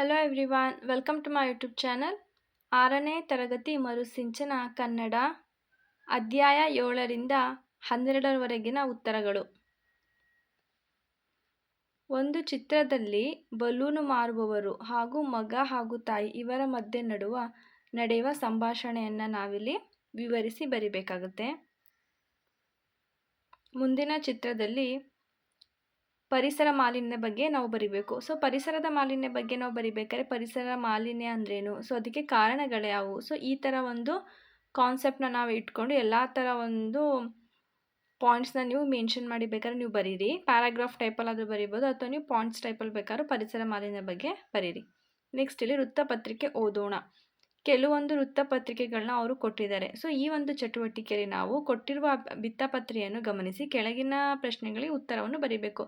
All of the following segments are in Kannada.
Hello everyone, welcome to my YouTube channel. 6ನೇ ತರಗತಿ ಮರುಸಿಂಚನ ಕನ್ನಡ ಅಧ್ಯಾಯ 7ರಿಂದ 12ರವರೆಗಿನ ಉತ್ತರಗಳು. ಒಂದು ಚಿತ್ರದಲ್ಲಿ ಬಲೂನು ಮಾರುವವರು ಹಾಗೂ ಮಗ ಹಾಗೂ ತಾಯಿ ಇವರ ಮಧ್ಯೆ ನಡೆಯುವ ಸಂಭಾಷಣೆಯನ್ನು ನಾವಿಲ್ಲಿ ವಿವರಿಸಿ ಬರಿಬೇಕಾಗುತ್ತೆ. ಮುಂದಿನ ಚಿತ್ರದಲ್ಲಿ ಪರಿಸರ ಮಾಲಿನ್ಯ ಬಗ್ಗೆ ನಾವು ಬರಿಬೇಕು. ಸೊ ಪರಿಸರದ ಮಾಲಿನ್ಯ ಬಗ್ಗೆ ನಾವು ಬರಿಬೇಕಾದ್ರೆ ಪರಿಸರ ಮಾಲಿನ್ಯ ಅಂದ್ರೇನು, ಸೊ ಅದಕ್ಕೆ ಕಾರಣಗಳು ಯಾವುವು, ಸೊ ಈ ಥರ ಒಂದು ಕಾನ್ಸೆಪ್ಟನ್ನ ನಾವು ಇಟ್ಕೊಂಡು ಎಲ್ಲ ಥರ ಒಂದು ಪಾಯಿಂಟ್ಸ್ನ ನೀವು ಮೆನ್ಷನ್ ಮಾಡಿ ಬೇಕಾದ್ರೆ ನೀವು ಬರೀರಿ. ಪ್ಯಾರಾಗ್ರಾಫ್ ಟೈಪಲ್ಲಾದರೂ ಬರಿಬೋದು ಅಥವಾ ನೀವು ಪಾಯಿಂಟ್ಸ್ ಟೈಪಲ್ಲಿ ಬೇಕಾದ್ರೂ ಪರಿಸರ ಮಾಲಿನ್ಯ ಬಗ್ಗೆ ಬರೀರಿ. ನೆಕ್ಸ್ಟ್ ಇಲ್ಲಿ ವೃತ್ತಪತ್ರಿಕೆ ಓದೋಣ. ಕೆಲವೊಂದು ವೃತ್ತಪತ್ರಿಕೆಗಳನ್ನ ಅವರು ಕೊಟ್ಟಿದ್ದಾರೆ. ಸೊ ಈ ಒಂದು ಚಟುವಟಿಕೆಯಲ್ಲಿ ನಾವು ಕೊಟ್ಟಿರುವ ಭಿತ್ತಪತ್ರೆಯನ್ನು ಗಮನಿಸಿ ಕೆಳಗಿನ ಪ್ರಶ್ನೆಗಳಿಗೆ ಉತ್ತರವನ್ನು ಬರೀಬೇಕು.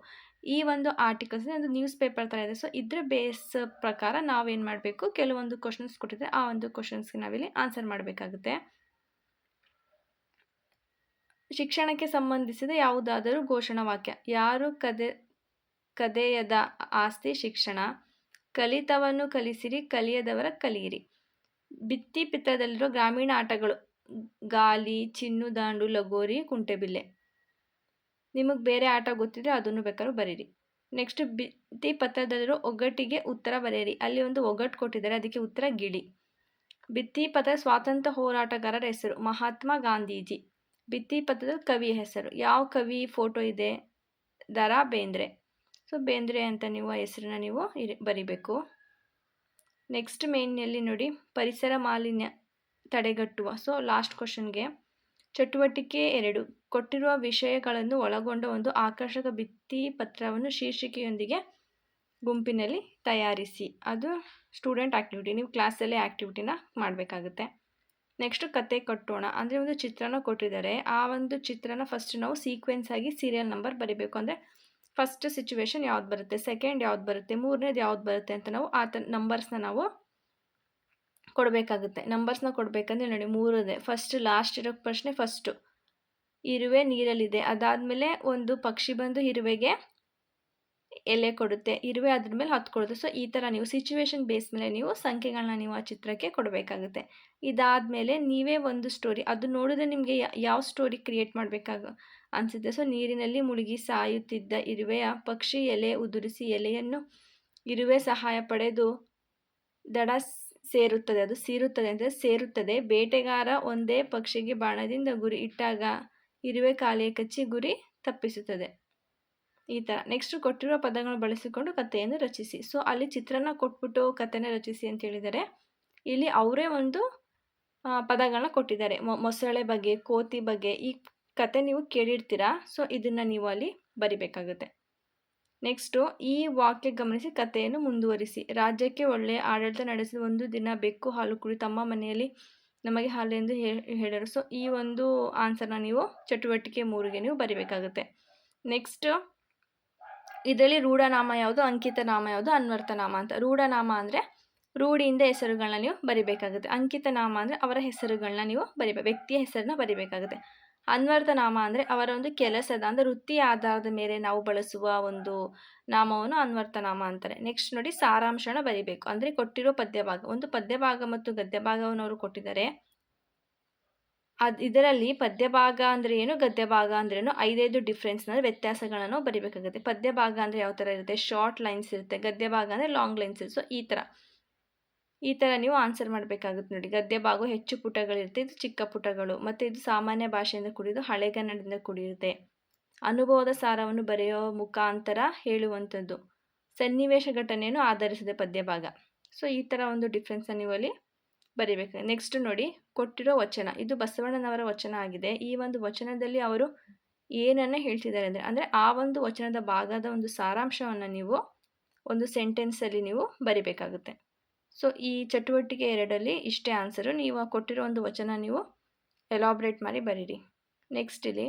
ಈ ಒಂದು ಆರ್ಟಿಕಲ್ಸ್ ಒಂದು ನ್ಯೂಸ್ ಪೇಪರ್ ಥರ ಇದೆ. ಸೊ ಇದ್ರ ಬೇಸ್ ಪ್ರಕಾರ ನಾವೇನು ಮಾಡಬೇಕು, ಕೆಲವೊಂದು ಕ್ವಶನ್ಸ್ ಕೊಟ್ಟಿದ್ರೆ ಆ ಒಂದು ಕ್ವಶನ್ಸ್ಗೆ ನಾವಿಲ್ಲಿ ಆನ್ಸರ್ ಮಾಡಬೇಕಾಗುತ್ತೆ. ಶಿಕ್ಷಣಕ್ಕೆ ಸಂಬಂಧಿಸಿದ ಯಾವುದಾದರೂ ಘೋಷಣಾ ವಾಕ್ಯ. ಯಾರು ಕದೆಯದ ಆಸ್ತಿ ಶಿಕ್ಷಣ. ಕಲಿತವನ್ನು ಕಲಿಸಿರಿ, ಕಲಿಯದವರ ಕಲಿಯಿರಿ. ಭಿತ್ತಿ ಪತ್ರದಲ್ಲಿರೋ ಗ್ರಾಮೀಣ ಆಟಗಳು ಗಾಲಿ, ಚಿನ್ನು ದಾಂಡು, ಲಗೋರಿ, ಕುಂಟೆಬಿಲ್ಲೆ. ನಿಮಗೆ ಬೇರೆ ಆಟ ಗೊತ್ತಿದ್ರೆ ಅದನ್ನು ಬೇಕಾದ್ರೂ ಬರೀರಿ. ನೆಕ್ಸ್ಟ್ ಭಿತ್ತಿ ಪತ್ರದಲ್ಲಿರೋ ಒಗ್ಗಟ್ಟಿಗೆ ಉತ್ತರ ಬರೆಯಿರಿ. ಅಲ್ಲಿ ಒಂದು ಒಗ್ಗಟ್ಟು ಕೊಟ್ಟಿದ್ದಾರೆ, ಅದಕ್ಕೆ ಉತ್ತರ ಗಿಳಿ. ಭಿತ್ತಿ ಪತ್ರ ಸ್ವಾತಂತ್ರ್ಯ ಹೋರಾಟಗಾರರ ಹೆಸರು ಮಹಾತ್ಮ ಗಾಂಧೀಜಿ. ಭಿತ್ತಿ ಪತ್ರದ ಕವಿಯ ಹೆಸರು. ಯಾವ ಕವಿ ಫೋಟೋ ಇದೆ, ದ.ರಾ ಬೇಂದ್ರೆ. ಸೊ ಬೇಂದ್ರೆ ಅಂತ ನೀವು ಆ ಹೆಸರನ್ನ ನೀವು ಬರಿಬೇಕು. ನೆಕ್ಸ್ಟ್ ಮೇನ್ಯಲ್ಲಿ ನೋಡಿ ಪರಿಸರ ಮಾಲಿನ್ಯ ತಡೆಗಟ್ಟುವ. ಸೊ ಲಾಸ್ಟ್ ಕ್ವಶನ್ಗೆ ಚಟುವಟಿಕೆ 2 ಕೊಟ್ಟಿರುವ ವಿಷಯಗಳನ್ನು ಒಳಗೊಂಡ ಒಂದು ಆಕರ್ಷಕ ಭಿತ್ತಿ ಪತ್ರವನ್ನು ಶೀರ್ಷಿಕೆಯೊಂದಿಗೆ ಗುಂಪಿನಲ್ಲಿ ತಯಾರಿಸಿ. ಅದು ಸ್ಟೂಡೆಂಟ್ ಆ್ಯಕ್ಟಿವಿಟಿ, ನೀವು ಕ್ಲಾಸಲ್ಲೇ ಆ್ಯಕ್ಟಿವಿಟಿನ ಮಾಡಬೇಕಾಗುತ್ತೆ. ನೆಕ್ಸ್ಟ್ ಕತೆ ಕಟ್ಟೋಣ. ಅಂದರೆ ಒಂದು ಚಿತ್ರನ ಕೊಟ್ಟಿದ್ದಾರೆ, ಆ ಒಂದು ಚಿತ್ರನ ಫಸ್ಟ್ ನಾವು ಸೀಕ್ವೆನ್ಸ್ ಆಗಿ ಸೀರಿಯಲ್ ನಂಬರ್ ಬರಿಬೇಕು. ಅಂದರೆ ಫಸ್ಟ್ ಸಿಚುವೇಶನ್ ಯಾವ್ದು ಬರುತ್ತೆ, ಸೆಕೆಂಡ್ ಯಾವ್ದು ಬರುತ್ತೆ, ಮೂರನೇದು ಯಾವ್ದು ಬರುತ್ತೆ ಅಂತ ನಾವು ಆ ನಂಬರ್ಸ್ನ ನಾವು ಕೊಡಬೇಕಾಗುತ್ತೆ. ನಂಬರ್ಸ್ನ ಕೊಡಬೇಕಂದ್ರೆ ನೋಡಿ 3 ಇದೆ. ಫಸ್ಟ್ ಲಾಸ್ಟ್ ಇರೋ ಪ್ರಶ್ನೆ ಫಸ್ಟು ಇರುವೆ ನೀರಲ್ಲಿದೆ. ಅದಾದಮೇಲೆ ಒಂದು ಪಕ್ಷಿ ಬಂದು ಇರುವೆಗೆ ಎಲೆ ಕೊಡುತ್ತೆ, ಇರುವೆ ಅದ್ರ ಮೇಲೆ ಹತ್ಕೊಡುತ್ತೆ. ಸೊ ಈ ಥರ ನೀವು ಸಿಚುವೇಶನ್ ಬೇಸ್ ಮೇಲೆ ನೀವು ಸಂಖ್ಯೆಗಳನ್ನ ನೀವು ಆ ಚಿತ್ರಕ್ಕೆ ಕೊಡಬೇಕಾಗುತ್ತೆ. ಇದಾದಮೇಲೆ ನೀವೇ ಒಂದು ಸ್ಟೋರಿ, ಅದು ನೋಡಿದ್ರೆ ನಿಮಗೆ ಯಾವ ಸ್ಟೋರಿ ಕ್ರಿಯೇಟ್ ಅನಿಸುತ್ತೆ. ಸೊ ನೀರಿನಲ್ಲಿ ಮುಳುಗಿ ಸಾಯುತ್ತಿದ್ದ ಇರುವೆಯ ಪಕ್ಷಿ ಎಲೆ ಉದುರಿಸಿ ಎಲೆಯನ್ನು ಇರುವೆ ಸಹಾಯ ಪಡೆದು ದಡ ಸೇರುತ್ತದೆ, ಅದು ಸೀರುತ್ತದೆ ಅಂದರೆ ಸೇರುತ್ತದೆ. ಬೇಟೆಗಾರ ಒಂದೇ ಪಕ್ಷಿಗೆ ಬಾಣದಿಂದ ಗುರಿ ಇಟ್ಟಾಗ ಇರುವೆ ಕಾಲಿಗೆ ಕಚ್ಚಿ ಗುರಿ ತಪ್ಪಿಸುತ್ತದೆ. ಈ ಥರ. ನೆಕ್ಸ್ಟ್ ಕೊಟ್ಟಿರುವ ಪದಗಳನ್ನು ಬಳಸಿಕೊಂಡು ಕಥೆಯನ್ನು ರಚಿಸಿ. ಸೊ ಅಲ್ಲಿ ಚಿತ್ರನ ಕೊಟ್ಬಿಟ್ಟು ಕಥೆನ ರಚಿಸಿ ಅಂತ ಹೇಳಿದ್ದಾರೆ. ಇಲ್ಲಿ ಅವರೇ ಒಂದು ಪದಗಳನ್ನ ಕೊಟ್ಟಿದ್ದಾರೆ. ಮೊಸಳೆ ಬಗ್ಗೆ, ಕೋತಿ ಬಗ್ಗೆ. ಈ ಕತೆ ನೀವು ಕೇಳಿರ್ತೀರಾ. ಸೊ ಇದನ್ನು ನೀವು ಅಲ್ಲಿ ಬರಿಬೇಕಾಗುತ್ತೆ. ನೆಕ್ಸ್ಟು ಈ ವಾಕ್ಯ ಗಮನಿಸಿ ಕಥೆಯನ್ನು ಮುಂದುವರಿಸಿ. ರಾಜ್ಯಕ್ಕೆ ಒಳ್ಳೆಯ ಆಡಳಿತ ನಡೆಸಿದ ಒಂದು ದಿನ ಬೆಕ್ಕು ಹಾಲು ಕುಡಿ ತಮ್ಮ ಮನೆಯಲ್ಲಿ ನಮಗೆ ಹಾಲು ಎಂದು ಹೇಳಿದರು. ಸೊ ಈ ಒಂದು ಆನ್ಸರ್ನ ನೀವು ಚಟುವಟಿಕೆ 3ಗೆ ನೀವು ಬರಿಬೇಕಾಗುತ್ತೆ. ನೆಕ್ಸ್ಟ್ ಇದರಲ್ಲಿ ರೂಢನಾಮ ಯಾವುದು, ಅಂಕಿತ ನಾಮ ಯಾವುದು, ಅನ್ವರ್ಥ ನಾಮ ಅಂತ. ರೂಢನಾಮ ಅಂದರೆ ರೂಢಿಯಿಂದ ಹೆಸರುಗಳನ್ನ ನೀವು ಬರಿಬೇಕಾಗುತ್ತೆ. ಅಂಕಿತ ನಾಮ ಅಂದರೆ ಅವರ ಹೆಸರುಗಳನ್ನ ನೀವು ವ್ಯಕ್ತಿಯ ಹೆಸರನ್ನ ಬರಿಬೇಕಾಗುತ್ತೆ. ಅನ್ವರ್ಥ ನಾಮ ಅಂದರೆ ಅವರ ಒಂದು ಕೆಲಸದ ಅಂದರೆ ವೃತ್ತಿಯ ಆಧಾರದ ಮೇಲೆ ನಾವು ಬಳಸುವ ಒಂದು ನಾಮವನ್ನು ಅನ್ವರ್ಥ ನಾಮ ಅಂತಾರೆ. ನೆಕ್ಸ್ಟ್ ನೋಡಿ ಸಾರಾಂಶನ ಬರಿಬೇಕು. ಅಂದರೆ ಕೊಟ್ಟಿರೋ ಪದ್ಯಭಾಗ, ಒಂದು ಪದ್ಯಭಾಗ ಮತ್ತು ಗದ್ಯಭಾಗವನ್ನು ಅವರು ಕೊಟ್ಟಿದ್ದಾರೆ. ಇದರಲ್ಲಿ ಪದ್ಯಭಾಗ ಅಂದರೆ ಏನು, ಗದ್ಯಭಾಗ ಅಂದ್ರೇನು, 5 ಡಿಫ್ರೆನ್ಸ್ ಅಂದರೆ ವ್ಯತ್ಯಾಸಗಳನ್ನು ಬರಿಬೇಕಾಗುತ್ತೆ. ಪದ್ಯಭಾಗ ಅಂದರೆ ಯಾವ ಥರ ಇರುತ್ತೆ, ಶಾರ್ಟ್ ಲೈನ್ಸ್ ಇರುತ್ತೆ. ಗದ್ಯಭಾಗ ಅಂದರೆ ಲಾಂಗ್ ಲೈನ್ಸ್ ಇರುತ್ತೆ. ಸೊ ಈ ಥರ ನೀವು ಆನ್ಸರ್ ಮಾಡಬೇಕಾಗುತ್ತೆ ನೋಡಿ. ಗದ್ಯಭಾಗ ಹೆಚ್ಚು ಪುಟಗಳಿರುತ್ತೆ, ಇದು ಚಿಕ್ಕ ಪುಟಗಳು. ಮತ್ತು ಇದು ಸಾಮಾನ್ಯ ಭಾಷೆಯಿಂದ ಕೂಡಿದ್ದು ಹಳೆಗನ್ನಡದಿಂದ ಕೂಡಿರುತ್ತೆ. ಅನುಭವದ ಸಾರವನ್ನು ಬರೆಯೋ ಮುಖಾಂತರ ಹೇಳುವಂಥದ್ದು. ಸನ್ನಿವೇಶ ಘಟನೆಯನ್ನು ಆಧರಿಸಿದೆ ಪದ್ಯಭಾಗ. ಸೊ ಈ ಥರ ಒಂದು ಡಿಫ್ರೆನ್ಸನ್ನು ನೀವು ಅಲ್ಲಿ ಬರಿಬೇಕು. ನೆಕ್ಸ್ಟ್ ನೋಡಿ ಕೊಟ್ಟಿರೋ ವಚನ, ಇದು ಬಸವಣ್ಣನವರ ವಚನ ಆಗಿದೆ. ಈ ಒಂದು ವಚನದಲ್ಲಿ ಅವರು ಏನನ್ನು ಹೇಳ್ತಿದ್ದಾರೆ ಅಂದರೆ ಆ ಒಂದು ವಚನದ ಭಾಗದ ಒಂದು ಸಾರಾಂಶವನ್ನು ನೀವು ಒಂದು ಸೆಂಟೆನ್ಸಲ್ಲಿ ನೀವು ಬರಿಬೇಕಾಗುತ್ತೆ. ಸೊ ಈ ಚಟುವಟಿಕೆ 2ರಲ್ಲಿ ಇಷ್ಟೇ ಆನ್ಸರು. ನೀವು ಕೊಟ್ಟಿರೋ ಒಂದು ವಚನ ನೀವು ಎಲಾಬ್ರೇಟ್ ಮಾಡಿ ಬರೀರಿ. ನೆಕ್ಸ್ಟ್ ಇಲ್ಲಿ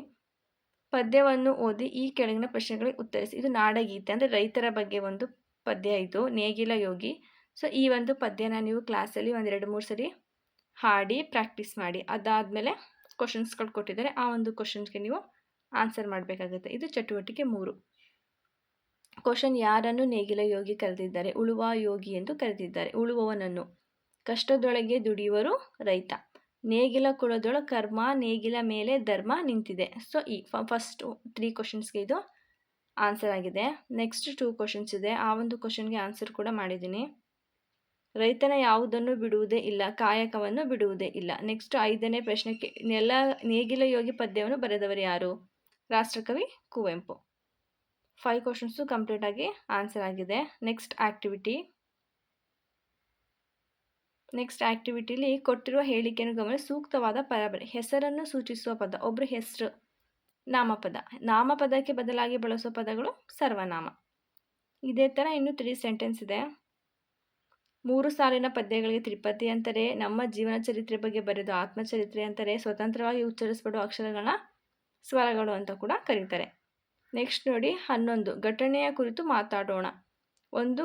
ಪದ್ಯವನ್ನು ಓದಿ ಈ ಕೆಳಗಿನ ಪ್ರಶ್ನೆಗಳಿಗೆ ಉತ್ತರಿಸಿ. ಇದು ನಾಡಗೀತೆ ಅಂದರೆ ರೈತರ ಬಗ್ಗೆ ಒಂದು ಪದ್ಯ, ಇದು ನೇಗಿಲ ಯೋಗಿ. ಸೊ ಈ ಒಂದು ಪದ್ಯನ ನೀವು ಕ್ಲಾಸಲ್ಲಿ 1-2-3 ಸರಿ ಹಾಡಿ ಪ್ರಾಕ್ಟೀಸ್ ಮಾಡಿ. ಅದಾದಮೇಲೆ ಕ್ವಶನ್ಸ್ಗಳು ಕೊಟ್ಟಿದ್ದಾರೆ, ಆ ಒಂದು ಕ್ವಶನ್ಸ್ಗೆ ನೀವು ಆನ್ಸರ್ ಮಾಡಬೇಕಾಗುತ್ತೆ. ಇದು ಚಟುವಟಿಕೆ 3. ಕ್ವಶನ್, ಯಾರನ್ನು ನೇಗಿಲ ಯೋಗಿ ಕರೆದಿದ್ದಾರೆ? ಉಳುವ ಯೋಗಿ ಎಂದು ಕರೆದಿದ್ದಾರೆ. ಉಳುವವನನ್ನು. ಕಷ್ಟದೊಳಗೆ ದುಡಿಯುವರು ರೈತ. ನೇಗಿಲ ಕುಲದೊಳ ಕರ್ಮ, ನೇಗಿಲ ಮೇಲೆ ಧರ್ಮ ನಿಂತಿದೆ. ಸೊ ಈ ಫಸ್ಟ್ 3 ಕ್ವಶನ್ಸ್ಗೆ ಇದು ಆನ್ಸರ್ ಆಗಿದೆ. ನೆಕ್ಸ್ಟ್ 2 ಕ್ವಶನ್ಸ್ ಇದೆ. ಆ ಒಂದು ಕ್ವಶನ್ಗೆ ಆನ್ಸರ್ ಕೂಡ ಮಾಡಿದ್ದೀನಿ. ರೈತನ ಯಾವುದನ್ನು ಬಿಡುವುದೇ ಇಲ್ಲ, ಕಾಯಕವನ್ನು ಬಿಡುವುದೇ ಇಲ್ಲ. ನೆಕ್ಸ್ಟ್ 5ನೇ ಪ್ರಶ್ನೆಗೆ, ನೇಗಿಲ ಯೋಗಿ ಪದ್ಯವನ್ನು ಬರೆದವರು ಯಾರು? ರಾಷ್ಟ್ರಕವಿ ಕುವೆಂಪು. 5 ಕ್ವಶನ್ಸು ಕಂಪ್ಲೀಟ್ ಆಗಿ ಆನ್ಸರ್ ಆಗಿದೆ. ನೆಕ್ಸ್ಟ್ ಆಕ್ಟಿವಿಟಿಲಿ ಕೊಟ್ಟಿರುವ ಹೇಳಿಕೆಯನ್ನು ಗಮನಿಸಿ ಸೂಕ್ತವಾದ ಪದ ಬರೆ. ಹೆಸರನ್ನು ಸೂಚಿಸುವ ಪದ. ಒಬ್ಬರು ಹೆಸರು ನಾಮಪದ. ನಾಮಪದಕ್ಕೆ ಬದಲಾಗಿ ಬಳಸುವ ಪದಗಳು ಸರ್ವನಾಮ. ಇದೇ ಥರ ಇನ್ನೂ 3 ಸೆಂಟೆನ್ಸ್ ಇದೆ. 3 ಸಾಲಿನ ಪದ್ಯಗಳಿಗೆ ತ್ರಿಪದಿ ಅಂತಾರೆ. ನಮ್ಮ ಜೀವನ ಚರಿತ್ರೆ ಬಗ್ಗೆ ಬರೆದು ಆತ್ಮಚರಿತ್ರೆ ಅಂತಾರೆ. ಸ್ವತಂತ್ರವಾಗಿ ಉಚ್ಚರಿಸಲ್ಪಡುವ ಅಕ್ಷರಗಳನ್ನ ಸ್ವರಗಳು ಅಂತ ಕೂಡ ಕರೀತಾರೆ. ನೆಕ್ಸ್ಟ್ ನೋಡಿ 11, ಘಟನೆಯ ಕುರಿತು ಮಾತಾಡೋಣ. ಒಂದು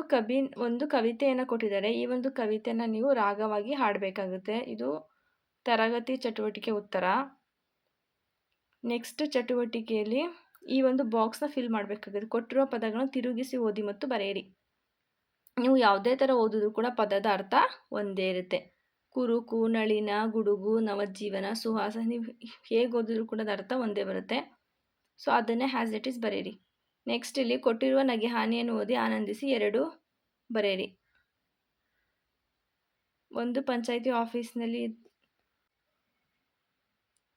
ಕವಿತೆಯನ್ನು ಕೊಟ್ಟಿದ್ದಾರೆ. ಈ ಒಂದು ಕವಿತೆಯನ್ನು ನೀವು ರಾಗವಾಗಿ ಹಾಡಬೇಕಾಗುತ್ತೆ. ಇದು ತರಗತಿ ಚಟುವಟಿಕೆ ಉತ್ತರ. ನೆಕ್ಸ್ಟ್ ಚಟುವಟಿಕೆಯಲ್ಲಿ ಈ ಒಂದು ಬಾಕ್ಸ್ನ ಫಿಲ್ ಮಾಡಬೇಕಾಗುತ್ತೆ. ಕೊಟ್ಟಿರುವ ಪದಗಳನ್ನು ತಿರುಗಿಸಿ ಓದಿ ಮತ್ತು ಬರೆಯಿರಿ. ನೀವು ಯಾವುದೇ ಥರ ಓದಿದ್ರು ಕೂಡ ಪದದ ಅರ್ಥ ಒಂದೇ ಇರುತ್ತೆ. ಕುರುಕು, ನಳಿನ, ಗುಡುಗು, ನವಜೀವನ, ಸುಹಾಸ, ನೀವು ಹೇಗೆ ಓದಿದ್ರು ಕೂಡ ಅದರ ಅರ್ಥ ಒಂದೇ ಬರುತ್ತೆ. ಸೊ ಅದನ್ನೇ ಹ್ಯಾಸ್ ಇಟ್ ಈಸ್ ಬರೆಯಿರಿ. ನೆಕ್ಸ್ಟ್ ಇಲ್ಲಿ ಕೊಟ್ಟಿರುವ ನಗೆ ಹಾನಿಯನ್ನು ಓದಿ ಆನಂದಿಸಿ 2 ಬರೆಯಿರಿ. ಒಂದು ಪಂಚಾಯಿತಿ ಆಫೀಸ್ನಲ್ಲಿ.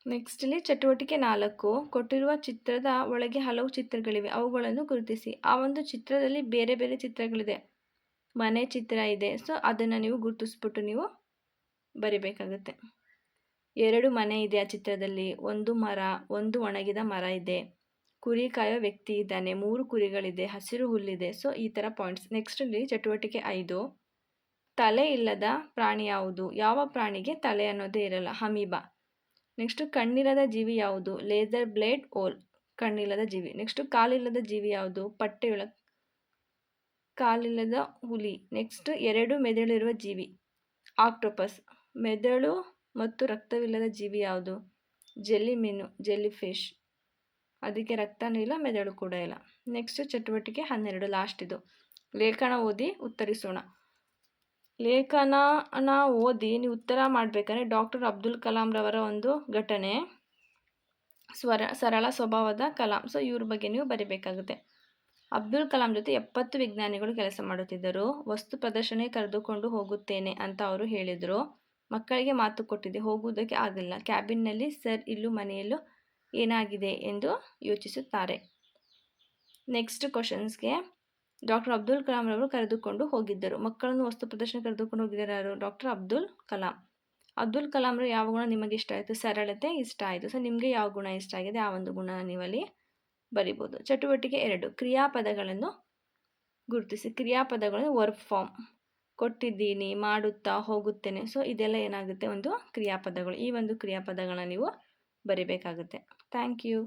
ನೆಕ್ಸ್ಟ್ ಇಲ್ಲಿ ಚಟುವಟಿಕೆ 4, ಕೊಟ್ಟಿರುವ ಚಿತ್ರದ ಒಳಗೆ ಹಲವು ಚಿತ್ರಗಳಿವೆ, ಅವುಗಳನ್ನು ಗುರುತಿಸಿ. ಆ ಒಂದು ಚಿತ್ರದಲ್ಲಿ ಬೇರೆ ಬೇರೆ ಚಿತ್ರಗಳಿದೆ. ಮನೆ ಚಿತ್ರ ಇದೆ. ಸೊ ಅದನ್ನು ನೀವು ಗುರುತಿಸ್ಬಿಟ್ಟು ನೀವು ಬರಿಬೇಕಾಗುತ್ತೆ. 2 ಮನೆ ಇದೆ ಆ ಚಿತ್ರದಲ್ಲಿ, ಒಂದು ಮರ, ಒಂದು ಒಣಗಿದ ಮರ ಇದೆ, ಕುರಿ ಕಾಯೋ ವ್ಯಕ್ತಿ ಇದ್ದಾನೆ, 3 ಕುರಿಗಳಿದೆ, ಹಸಿರು ಹುಲ್ಲಿದೆ. ಸೊ ಈ ಥರ ಪಾಯಿಂಟ್ಸ್. ನೆಕ್ಸ್ಟ್ ಇಲ್ಲಿ ಚಟುವಟಿಕೆ 5, ತಲೆ ಇಲ್ಲದ ಪ್ರಾಣಿ ಯಾವುದು? ಯಾವ ಪ್ರಾಣಿಗೆ ತಲೆ ಅನ್ನೋದೇ ಇರಲ್ಲ? ಅಮೀಬಾ. ನೆಕ್ಸ್ಟ್ ಕಣ್ಣಿಲ್ಲದ ಜೀವಿ ಯಾವುದು? ಲೇಸರ್ ಬ್ಲೇಡ್ ಓಲ್, ಕಣ್ಣಿಲ್ಲದ ಜೀವಿ. ನೆಕ್ಸ್ಟ್ ಕಾಲಿಲ್ಲದ ಜೀವಿ ಯಾವುದು? ಪಟ್ಟೆಯೊಳ, ಕಾಲಿಲ್ಲದ ಹುಲಿ. ನೆಕ್ಸ್ಟ್ 2 ಮೆದುಳಿರುವ ಜೀವಿ, ಆಕ್ಟೋಪಸ್. ಮೆದುಳು ಮತ್ತು ರಕ್ತವಿಲ್ಲದ ಜೀವಿ ಯಾವುದು? ಜೆಲ್ಲಿ ಮೀನು, ಜೆಲ್ಲಿ ಫಿಶ್. ಅದಕ್ಕೆ ರಕ್ತನೂ ಇಲ್ಲ, ಮೆದುಳು ಕೂಡ ಇಲ್ಲ. ನೆಕ್ಸ್ಟ್ ಚಟುವಟಿಕೆ 12, ಲಾಸ್ಟ್ ಇದು. ಲೇಖನ ಓದಿ ಉತ್ತರಿಸೋಣ. ಲೇಖನ ಓದಿ ನೀವು ಉತ್ತರ ಮಾಡಬೇಕಂದ್ರೆ ಡಾಕ್ಟರ್ ಅಬ್ದುಲ್ ಕಲಾಂ ರವರ ಒಂದು ಘಟನೆ, ಸರಳ ಸ್ವಭಾವದ ಕಲಾಂ. ಸೊ ಇವ್ರ ಬಗ್ಗೆ ನೀವು ಬರಿಬೇಕಾಗುತ್ತೆ. ಅಬ್ದುಲ್ ಕಲಾಂ ಜೊತೆ 70 ವಿಜ್ಞಾನಿಗಳು ಕೆಲಸ ಮಾಡುತ್ತಿದ್ದರು. ವಸ್ತು ಪ್ರದರ್ಶನ ಕರೆದುಕೊಂಡು ಹೋಗುತ್ತೇನೆ ಅಂತ ಅವರು ಹೇಳಿದರು. ಮಕ್ಕಳಿಗೆ ಮಾತು ಕೊಟ್ಟಿದ್ದೆ, ಹೋಗುವುದಕ್ಕೆ ಆಗಿಲ್ಲ. ಕ್ಯಾಬಿನ್ನಲ್ಲಿ ಸರ್ ಇಲ್ಲೂ ಮನೆಯಲ್ಲೂ ಏನಾಗಿದೆ ಎಂದು ಯೋಚಿಸುತ್ತಾರೆ. ನೆಕ್ಸ್ಟ್ ಕ್ವಶನ್ಸ್ಗೆ, ಡಾಕ್ಟರ್ ಅಬ್ದುಲ್ ಕಲಾಂ ರವರು ಕರೆದುಕೊಂಡು ಹೋಗಿದ್ದರು. ಮಕ್ಕಳನ್ನು ವಸ್ತು ಪ್ರದರ್ಶನ ಕರೆದುಕೊಂಡು ಹೋಗಿದ್ದಾರೆ ಯಾರು? ಡಾಕ್ಟರ್ ಅಬ್ದುಲ್ ಕಲಾಂ. ಅಬ್ದುಲ್ ಕಲಾಂ ರವರು ಯಾವ ಗುಣ ನಿಮಗೆ ಇಷ್ಟ ಆಯಿತು? ಸರಳತೆ ಇಷ್ಟ ಆಯಿತು. ಸೊ ನಿಮಗೆ ಯಾವ ಗುಣ ಇಷ್ಟ ಆಗಿದೆ ಆ ಒಂದು ಗುಣ ನೀವಲ್ಲಿ ಬರಿಬೋದು. ಚಟುವಟಿಕೆ 2, ಕ್ರಿಯಾಪದಗಳನ್ನು ಗುರುತಿಸಿ. ಕ್ರಿಯಾಪದಗಳನ್ನು ವರ್ಬ್ ಫಾರ್ಮ್. ಕೊಟ್ಟಿದ್ದೀನಿ, ಮಾಡುತ್ತಾ, ಹೋಗುತ್ತೇನೆ. ಸೊ ಇದೆಲ್ಲ ಏನಾಗುತ್ತೆ? ಒಂದು ಕ್ರಿಯಾಪದಗಳು. ಈ ಒಂದು ಕ್ರಿಯಾಪದಗಳನ್ನ ನೀವು ಬರಿಬೇಕಾಗುತ್ತೆ. Thank you.